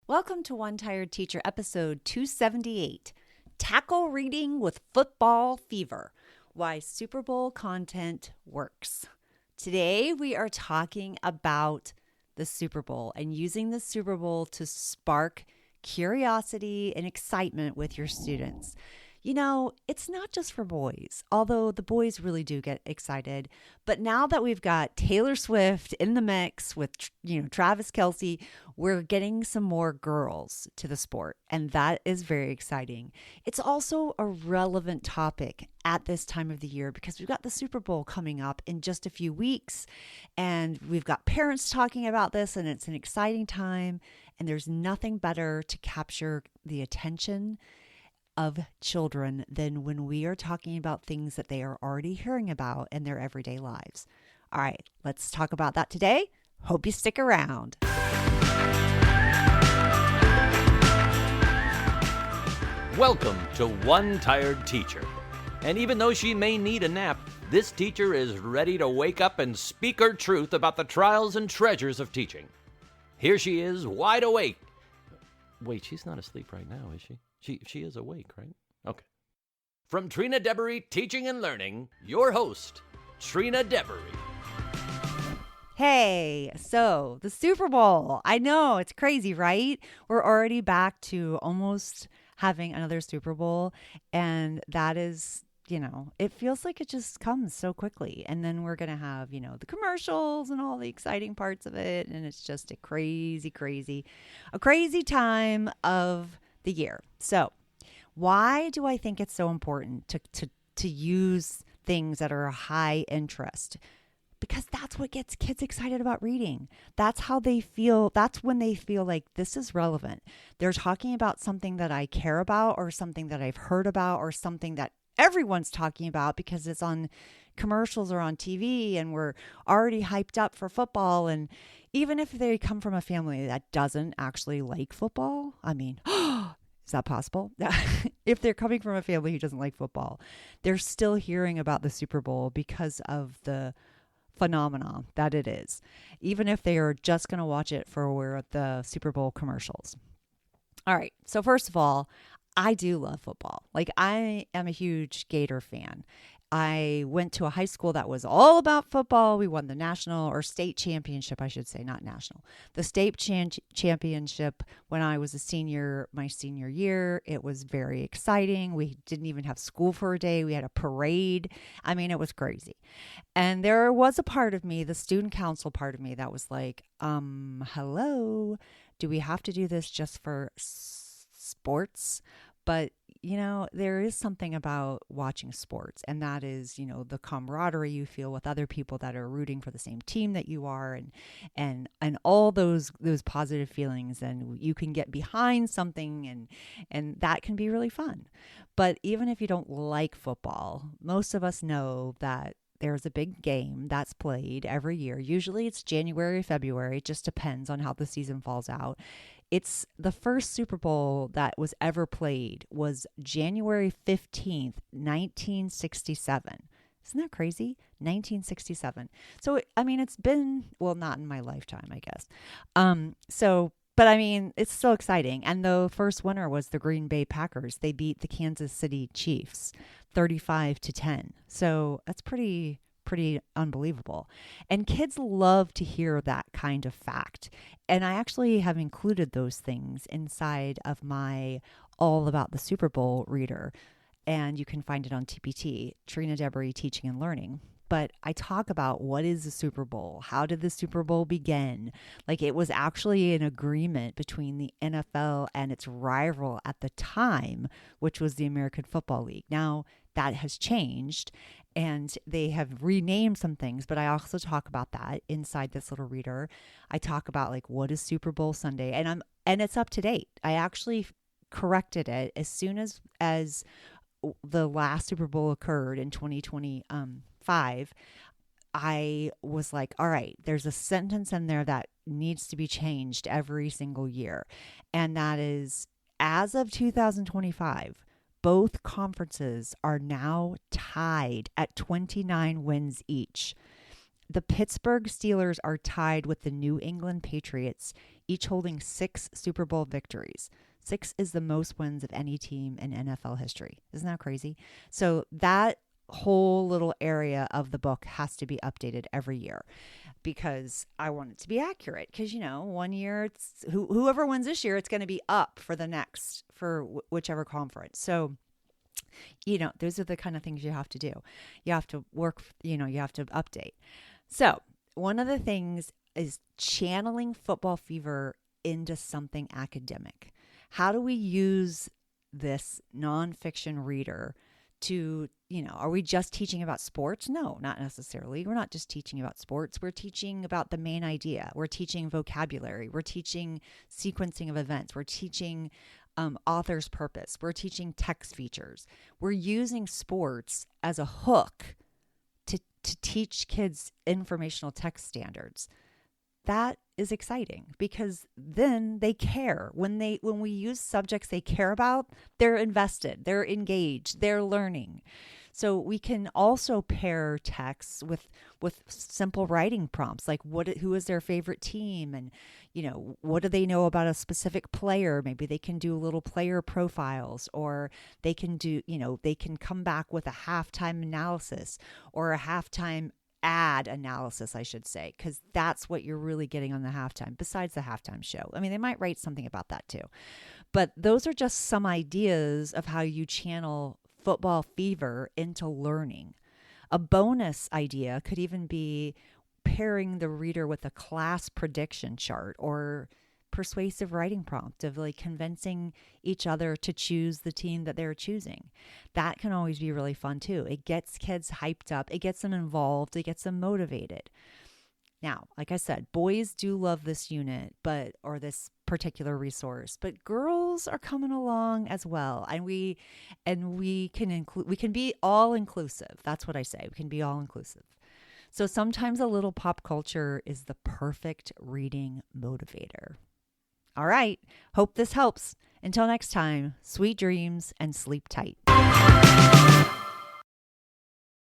Welcome to One Tired Teacher episode 278, Tackle Reading with Football Fever, Why Super Bowl Content Works. Today we are talking about the Super Bowl and using the Super Bowl to spark curiosity and excitement with your students. You know, it's not just for boys, although the boys really do get excited. But now that we've got Taylor Swift in the mix with, Travis Kelce, we're getting some more girls to the sport. And that is very exciting. It's also a relevant topic at this time of the year because we've got the Super Bowl coming up in just a few weeks. And we've got parents talking about this, and it's an exciting time. And there's nothing better to capture the attention of children than when we are talking about things that they are already hearing about in their everyday lives. All right, let's talk about that today. Hope you stick around. Welcome to One Tired Teacher. And even though she may need a nap, this teacher is ready to wake up and speak her truth about the trials and treasures of teaching. Here she is, wide awake. Wait, she's not asleep right now, is she? She is awake, right? Okay. From Trina Debery Teaching and Learning, your host, Trina Debery. Hey, so the Super Bowl. I know, it's crazy, right? We're already back to almost having another Super Bowl, and that is, it feels like it just comes so quickly. And then we're going to have, the commercials and all the exciting parts of it, and it's just a crazy time of the year. So why do I think it's so important to use things that are high interest? Because that's what gets kids excited about reading. That's how they feel. That's when they feel like this is relevant. They're talking about something that I care about, or something that I've heard about, or something that everyone's talking about because it's on commercials or on TV, and we're already hyped up for football. And even if they come from a family that doesn't actually like football, is that possible? If they're coming from a family who doesn't like football, they're still hearing about the Super Bowl because of the phenomenon that it is, even if they are just going to watch it for the Super Bowl commercials. All right. So first of all, I do love football. Like, I am a huge Gator fan. I went to a high school that was all about football. We won the national or state championship, I should say, not national. The state championship when I was my senior year. It was very exciting. We didn't even have school for a day. We had a parade. It was crazy. And there was a part of me, the student council part of me, that was like, hello, do we have to do this just for sports? But there is something about watching sports, and that is, the camaraderie you feel with other people that are rooting for the same team that you are, and all those positive feelings, and you can get behind something, and that can be really fun. But even if you don't like football, most of us know that there's a big game that's played every year. Usually it's January, February. It just depends on how the season falls out. It's the first Super Bowl that was ever played was January 15th, 1967. Isn't that crazy? 1967. So, it's been, well, not in my lifetime, I guess. But it's still exciting. And the first winner was the Green Bay Packers. They beat the Kansas City Chiefs 35-10. So that's pretty unbelievable. And kids love to hear that kind of fact. And I actually have included those things inside of my All About the Super Bowl reader. And you can find it on TPT, Trina Debery Teaching and Learning. But I talk about what is the Super Bowl? How did the Super Bowl begin? Like, it was actually an agreement between the NFL and its rival at the time, which was the American Football League. Now, that has changed, and they have renamed some things, but I also talk about that inside this little reader. I talk about, like, what is Super Bowl Sunday, and it's up to date. I actually corrected it as soon as the last Super Bowl occurred in 2025. I was like, all right, there's a sentence in there that needs to be changed every single year. And that is, as of 2025, both conferences are now tied at 29 wins each. The Pittsburgh Steelers are tied with the New England Patriots, each holding 6 Super Bowl victories. 6 is the most wins of any team in NFL history. Isn't that crazy? So that whole little area of the book has to be updated every year because I want it to be accurate. Because, one year it's whoever wins this year, it's going to be up for the next, for whichever conference. So, those are the kind of things you have to do. You have to work, you have to update. So one of the things is channeling football fever into something academic. How do we use this nonfiction reader to, are we just teaching about sports? No, not necessarily. We're not just teaching about sports. We're teaching about the main idea. We're teaching vocabulary. We're teaching sequencing of events. We're teaching author's purpose. We're teaching text features. We're using sports as a hook to teach kids informational text standards. That is exciting because then they care. When we use subjects they care about, they're invested, they're engaged, they're learning. So we can also pair texts with simple writing prompts like who is their favorite team, and what do they know about a specific player. Maybe they can do little player profiles, or they can do they can come back with a halftime analysis or a halftime ad analysis, I should say, because that's what you're really getting on the halftime, besides the halftime show. I mean, they might write something about that too. But those are just some ideas of how you channel football fever into learning. A bonus idea could even be pairing the reader with a class prediction chart or persuasive writing prompt of convincing each other to choose the team that they're choosing. That can always be really fun too. It gets kids hyped up. It gets them involved. It gets them motivated. Now, like I said, boys do love this unit, or this particular resource, but girls are coming along as well. And we can be all inclusive. That's what I say. We can be all inclusive. So sometimes a little pop culture is the perfect reading motivator. All right. Hope this helps. Until next time, sweet dreams and sleep tight.